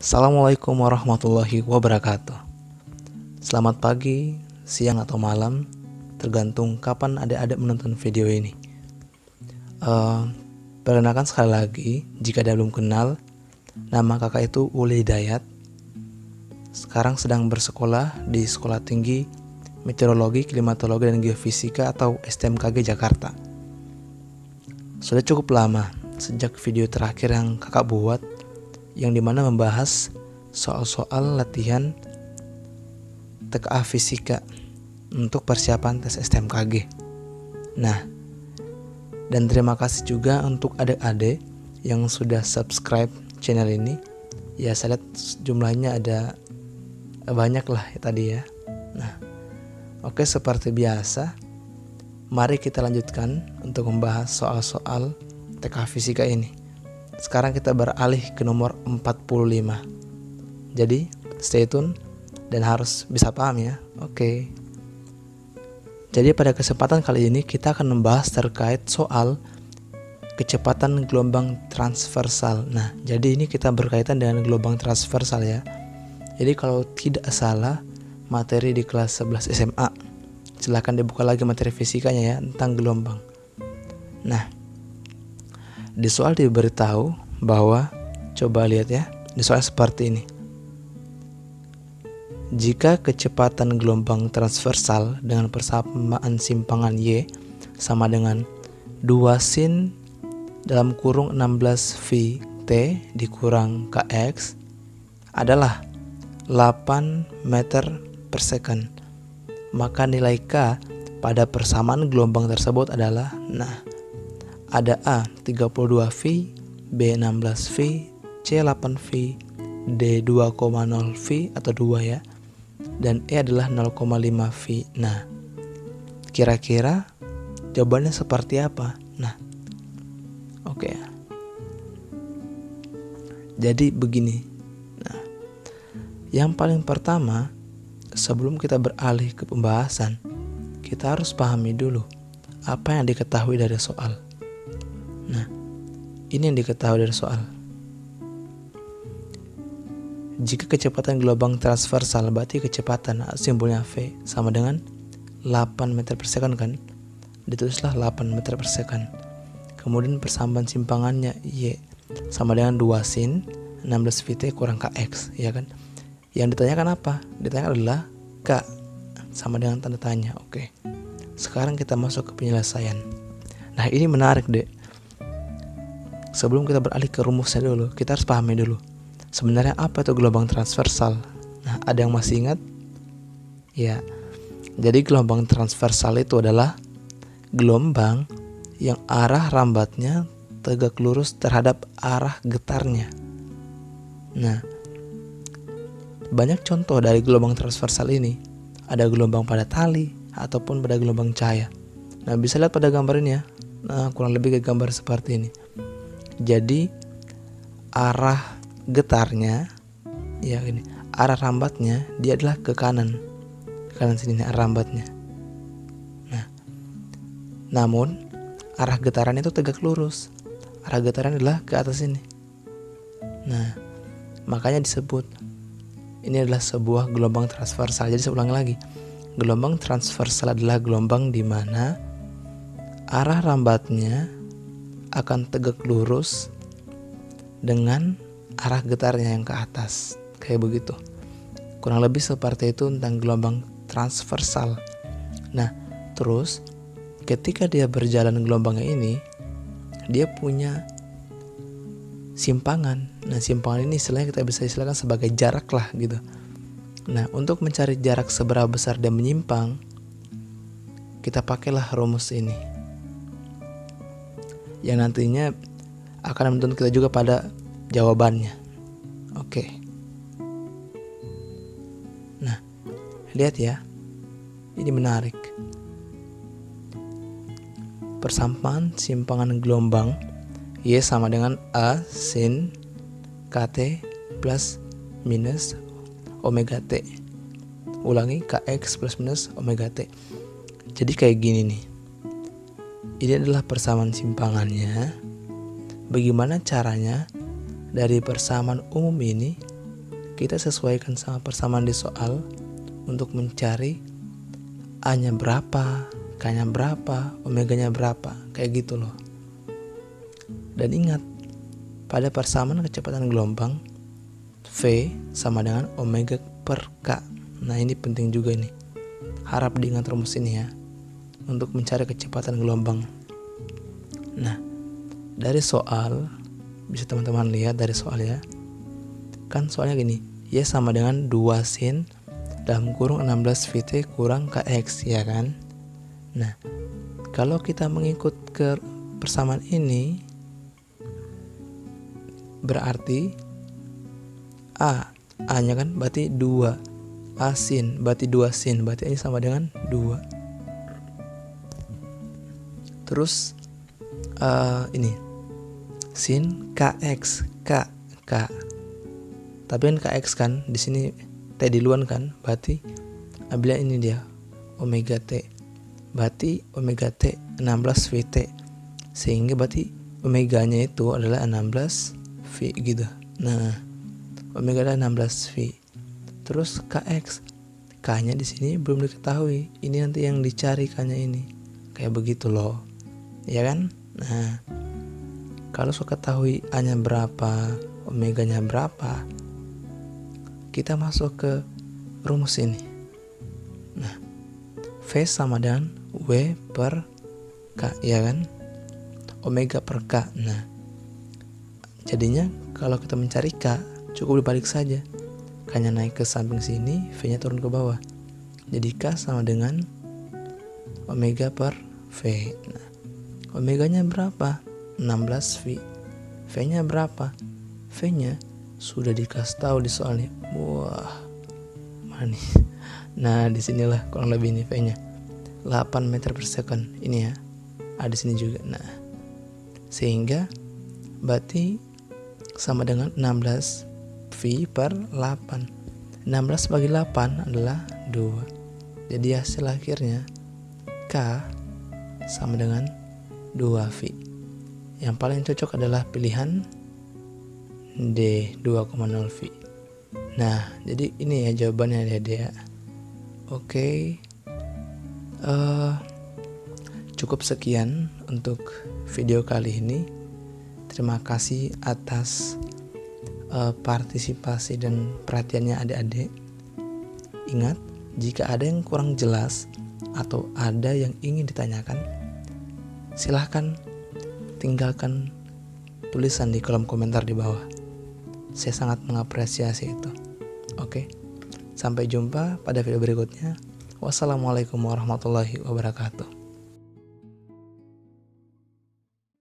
Assalamualaikum warahmatullahi wabarakatuh. Selamat pagi, siang atau malam, tergantung kapan adik-adik menonton video ini. Perkenalkan sekali lagi, jika ada belum kenal, nama kakak itu Uli Hidayat. Sekarang sedang bersekolah di Sekolah Tinggi Meteorologi, Klimatologi, dan Geofisika atau STMKG Jakarta. Sudah cukup lama sejak video terakhir yang kakak buat, yang dimana membahas soal-soal latihan TKA Fisika untuk persiapan tes STMKG. Nah, dan terima kasih juga untuk adik-adik yang sudah subscribe channel ini. Ya, saya lihat jumlahnya ada banyak lah ya tadi ya. Nah, oke, seperti biasa, mari kita lanjutkan untuk membahas soal-soal TKA Fisika ini. Sekarang kita beralih ke nomor 45. Jadi stay tune dan harus bisa paham ya. Oke. Jadi pada kesempatan kali ini kita akan membahas terkait soal kecepatan gelombang transversal. Nah, jadi ini kita berkaitan dengan gelombang transversal ya. Jadi kalau tidak salah materi di kelas 11 SMA, silahkan dibuka lagi materi fisikanya ya tentang gelombang. Nah, di soal diberitahu bahwa, coba lihat ya, di soal seperti ini. Jika kecepatan gelombang transversal dengan persamaan simpangan Y sama dengan 2 sin dalam kurung 16 V T dikurang Kx adalah 8 meter per second, maka nilai K pada persamaan gelombang tersebut adalah, nah, ada A 32 V, B 16 V, C 8 V, D 2,0 V atau 2 ya, dan E adalah 0,5 V. Nah, kira-kira jawabannya seperti apa? Nah, oke. Jadi begini. Nah, yang paling pertama, sebelum kita beralih ke pembahasan, kita harus pahami dulu apa yang diketahui dari soal. Nah, ini yang diketahui dari soal. Jika kecepatan gelombang transversal, berarti kecepatan simbolnya V sama dengan 8 meter per second kan? Ditulislah 8 meter per second. Kemudian persamaan simpangannya Y sama dengan 2 sin 16 VT kurang Kx, ya kan? Yang ditanyakan apa? Ditanyakan adalah K sama dengan tanda tanya. Oke. Sekarang kita masuk ke penyelesaian. Nah, ini menarik deh. Sebelum kita beralih ke rumusnya dulu, kita harus pahami dulu sebenarnya apa itu gelombang transversal. Nah, ada yang masih ingat? Ya, jadi gelombang transversal itu adalah gelombang yang arah rambatnya tegak lurus terhadap arah getarnya. Nah, banyak contoh dari gelombang transversal ini. Ada gelombang pada tali ataupun pada gelombang cahaya. Nah, bisa lihat pada gambar ini ya. Nah, kurang lebih ke gambar seperti ini. Jadi arah getarnya ya ini, arah rambatnya dia adalah ke kanan. Ke kanan sini nih, arah rambatnya. Nah, namun arah getarannya itu tegak lurus. Arah getaran adalah ke atas ini. Nah, makanya disebut ini adalah sebuah gelombang transversal. Jadi saya ulang lagi. Gelombang transversal adalah gelombang di mana arah rambatnya akan tegak lurus dengan arah getarnya yang ke atas, kayak begitu. Kurang lebih seperti itu tentang gelombang transversal. Nah, terus ketika dia berjalan gelombangnya ini, dia punya simpangan. Nah, simpangan ini istilahnya kita bisa istilahkan sebagai jarak lah gitu. Nah, untuk mencari jarak seberapa besar dia menyimpang, kita pakailah rumus ini, yang nantinya akan menuntun kita juga pada jawabannya. Oke. Nah, lihat ya. Ini menarik. Persamaan simpangan gelombang Y sama dengan A sin KT plus minus omega T. Ulangi, Kx plus minus omega T. Jadi kayak gini nih. Ini adalah persamaan simpangannya. Bagaimana caranya dari persamaan umum ini kita sesuaikan sama persamaan di soal untuk mencari A-nya berapa, K-nya berapa, omeganya berapa, kayak gitu loh. Dan ingat, pada persamaan kecepatan gelombang, V sama dengan omega per K. Nah ini penting juga nih, harap diingat rumus ini ya, untuk mencari kecepatan gelombang. Nah, dari soal, bisa teman-teman lihat dari soal ya, kan soalnya gini, Y sama dengan 2 sin dalam kurung 16 VT kurang KX, ya kan. Nah, kalau kita mengikut ke persamaan ini, berarti A-nya kan berarti 2, A sin berarti 2 sin, berarti ini sama dengan 2. Terus ini sin KX, K. Tapi kan KX kan di sini T duluan kan, berarti ambil ini dia omega T. Berarti omega T 16 VT. Sehingga berarti omeganya itu adalah 16 V gitu. Nah, omega adalah 16 V. Terus KX, K-nya di sini belum diketahui. Ini nanti yang dicari K-nya ini. Kayak begitu loh. Ya kan? Nah, kalau sudah ketahui A-nya berapa, omeganya berapa, kita masuk ke rumus ini. Nah, V sama dengan W per K, ya kan? Omega per K. Nah, jadinya kalau kita mencari K, cukup dibalik saja. K-nya naik ke samping sini, V-nya turun ke bawah. Jadi K sama dengan omega per V. Nah, omeganya berapa? 16 V. V-nya berapa? V-nya sudah dikasih tahu di soalnya. Wah, mana nih? Nah, disinilah kurang lebih ini V-nya. 8 meter per second. Ini ya. Ada di sini juga. Nah, sehingga berarti sama dengan 16 V per 8. 16 bagi 8 adalah 2. Jadi hasil akhirnya K sama dengan 2 V. Yang paling cocok adalah pilihan D, 2,0 V. Nah, jadi ini ya jawabannya ya. Oke. Cukup sekian untuk video kali ini. Terima kasih atas partisipasi dan perhatiannya adik-adik. Ingat, jika ada yang kurang jelas atau ada yang ingin ditanyakan, silahkan tinggalkan tulisan di kolom komentar di bawah. Saya sangat mengapresiasi itu. Oke, sampai jumpa pada video berikutnya. Wassalamualaikum warahmatullahi wabarakatuh.